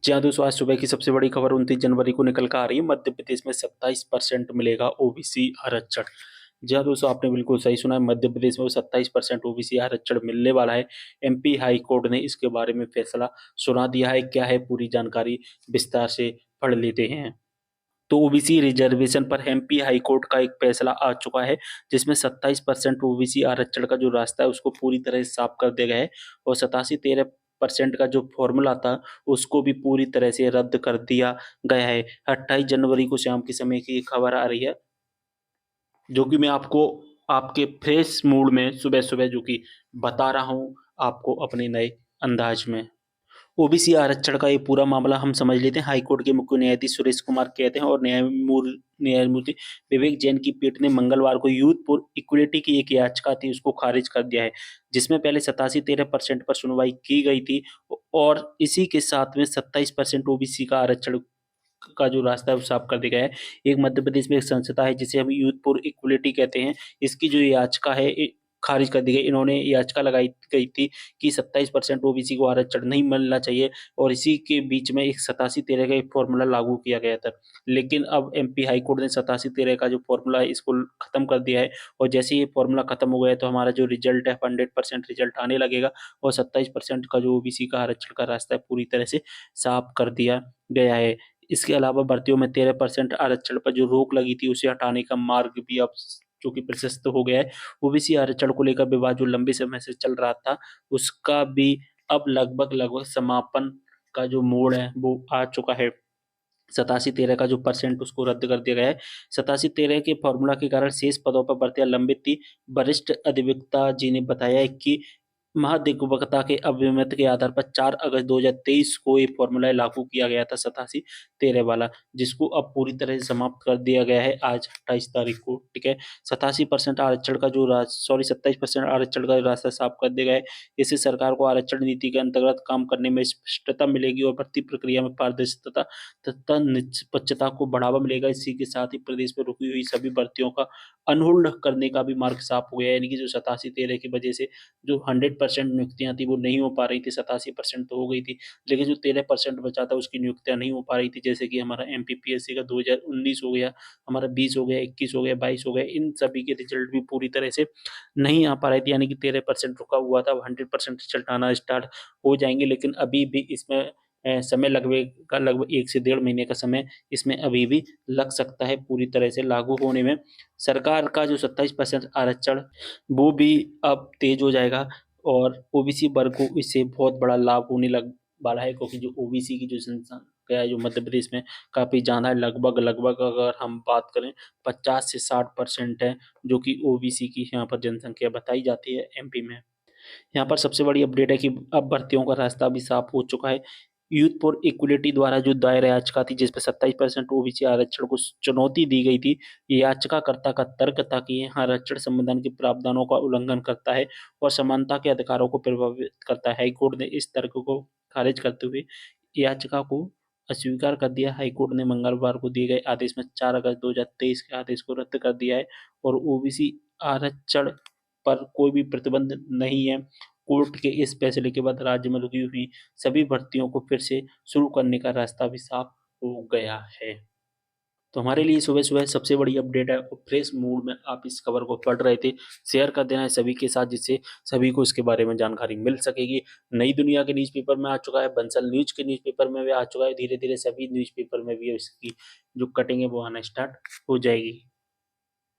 जी हाँ, दोस्तों आज सुबह की सबसे बड़ी खबर 29 जनवरी को निकल कर आ रही है। मध्य प्रदेश में 27% मिलेगा ओबीसी आरक्षण। जी हाँ, दोस्तों आपने बिल्कुल सही सुना है। मध्य प्रदेश में 27% ओबीसी आरक्षण मिलने वाला है। एमपी हाई कोर्ट ने इसके बारे में फैसला सुना दिया है। क्या है पूरी जानकारी, विस्तार से पढ़ लेते हैं। तो ओबीसी रिजर्वेशन पर एमपी हाई कोर्ट का एक फैसला आ चुका है, जिसमें 27% ओबीसी आरक्षण का जो रास्ता है उसको पूरी तरह से साफ कर दिया गया है और 87-13% का जो फॉर्मूला था उसको भी पूरी तरह से रद्द कर दिया गया है। 28 जनवरी को शाम के समय की ये खबर आ रही है, जो कि मैं आपको आपके फ्रेश मूड में सुबह-सुबह जो कि बता रहा हूँ आपको अपने नए अंदाज में। ओबीसी आरक्षण का ये पूरा मामला हम समझ लेते हैं। हाईकोर्ट के मुख्य न्यायाधीश सुरेश कुमार कहते हैं और न्यायमूर्ति विवेक जैन की पीठ ने मंगलवार को यूथ फॉर इक्विटी की एक याचिका थी उसको खारिज कर दिया है, जिसमें पहले 87-13% पर सुनवाई की गई थी और इसी के साथ में 27% ओबीसी का आरक्षण का जो रास्ता है वो साफ कर दिया गया है। एक मध्य प्रदेश में एक संस्था है जिसे हम यूथ फॉर इक्विटी कहते हैं। इसकी जो याचिका है खारिज कर दी गई। इन्होंने याचिका लगाई गई थी कि 27% ओबीसी को आरक्षण नहीं मिलना चाहिए और इसी के बीच में एक 87-13 का एक फ़ॉर्मूला लागू किया गया था। लेकिन अब एमपी हाई कोर्ट ने 87-13 का जो फ़ॉर्मूला है इसको खत्म कर दिया है और जैसे ही ये फ़ॉर्मूला खत्म हो गया है तो हमारा जो रिज़ल्ट है 100% रिज़ल्ट आने लगेगा और 27% का जो ओबीसी का आरक्षण का रास्ता है पूरी तरह से साफ कर दिया गया है। इसके अलावा भर्तियों में 13% आरक्षण पर जो रोक लगी थी उसे हटाने का मार्ग भी अब जो कि प्रशस्त हो गया है। ओबीसी आरक्षण को लेकर विवाद जो लंबे समय से चल रहा था, उसका भी अब लगभग-लगभग समापन का जो मोड़ है वो आ चुका है। 87-13 का जो परसेंट उसको रद्द कर दिया गया है। 87-13 के फॉर्मूला के कारण शेष पदों पर भर्तियाँ लंबित थी। वरिष्ठ अधिवक्ता जी ने बताया है कि महाधिवक्ता के अभिमत के आधार पर 4 अगस्त 2023 को ये फ़ॉर्मूला लागू किया गया था 87-13 वाला, जिसको अब पूरी तरह से समाप्त कर दिया गया है आज 28 तारीख को, ठीक है? 87% आरक्षण का जो 27% आरक्षण का रास्ता साफ कर दिया गया है। इससे सरकार को आरक्षण नीति के अंतर्गत काम करने में स्पष्टता मिलेगी और भर्ती प्रक्रिया में पारदर्शिता तथा निष्पक्षता को बढ़ावा मिलेगा। इसी के साथ ही प्रदेश में रुकी हुई सभी भर्तियों का अनहोल्ड करने का भी मार्ग साफ हो गया है। यानी कि जो 87-13 की वजह से जो 100% नियुक्तियाँ थी वो नहीं हो पा रही थी, 87% तो हो गई थी, लेकिन जो 13% बचा था उसकी नियुक्तियाँ नहीं हो पा रही थी। जैसे कि हमारा एमपीपीएससी का 2019 हो गया, हमारा 20 हो गया, 21 हो गया, 22 हो गया, इन सभी के रिज़ल्ट भी पूरी तरह से नहीं आ पा रहे थे, यानी कि 13% रुका हुआ था, अब 100% रिज़ल्ट आना स्टार्ट हो जाएँगे, लेकिन अभी भी इसमें समय लगभग 1 से डेढ़ महीने का समय इसमें अभी भी लग सकता है पूरी तरह से लागू होने में। सरकार का जो 27% आरक्षण वो भी अब तेज़ हो जाएगा और ओबीसी वर्ग को इससे बहुत बड़ा लाभ होने लग वाला है, क्योंकि जो ओबीसी की जो जनसंख्या है जो मध्य प्रदेश में काफ़ी ज़्यादा है, लगभग अगर हम बात करें 50 से 60% है, जो कि ओबीसी की यहाँ पर जनसंख्या बताई जाती है एमपी में। यहाँ पर सबसे बड़ी अपडेट है कि अब भर्तियों का रास्ता भी साफ हो चुका है। यूथ फॉर इक्विटी द्वारा जो दायर याचिका थी जिसपे 27% ओबीसी आरक्षण को चुनौती दी गई थी, याचिकाकर्ता का तर्क था कि यह आरक्षण संविधान के प्रावधानों का उल्लंघन करता है और समानता के अधिकारों को प्रभावित करता है। हाईकोर्ट ने इस तर्क को खारिज करते हुए याचिका को अस्वीकार कर दिया। हाईकोर्ट ने मंगलवार को दिए गए आदेश में 4 अगस्त 2023 के आदेश को रद्द कर दिया है और ओबीसी आरक्षण पर कोई भी प्रतिबंध नहीं है। कोर्ट के इस फैसले के बाद राज्य में रुकी हुई सभी भर्तियों को फिर से शुरू करने का रास्ता भी साफ हो गया है। तो हमारे लिए सुबह-सुबह सबसे बड़ी अपडेट है और फ्रेश मूड में आप इस खबर को पढ़ रहे थे। शेयर कर देना है सभी के साथ जिससे सभी को इसके बारे में जानकारी मिल सकेगी। नई दुनिया के न्यूज़पेपर में आ चुका है, बंसल न्यूज़ के न्यूज़पेपर में भी आ चुका है, धीरे-धीरे सभी न्यूज़पेपर में भी इसकी जो कटिंग है वो आना स्टार्ट हो जाएगी।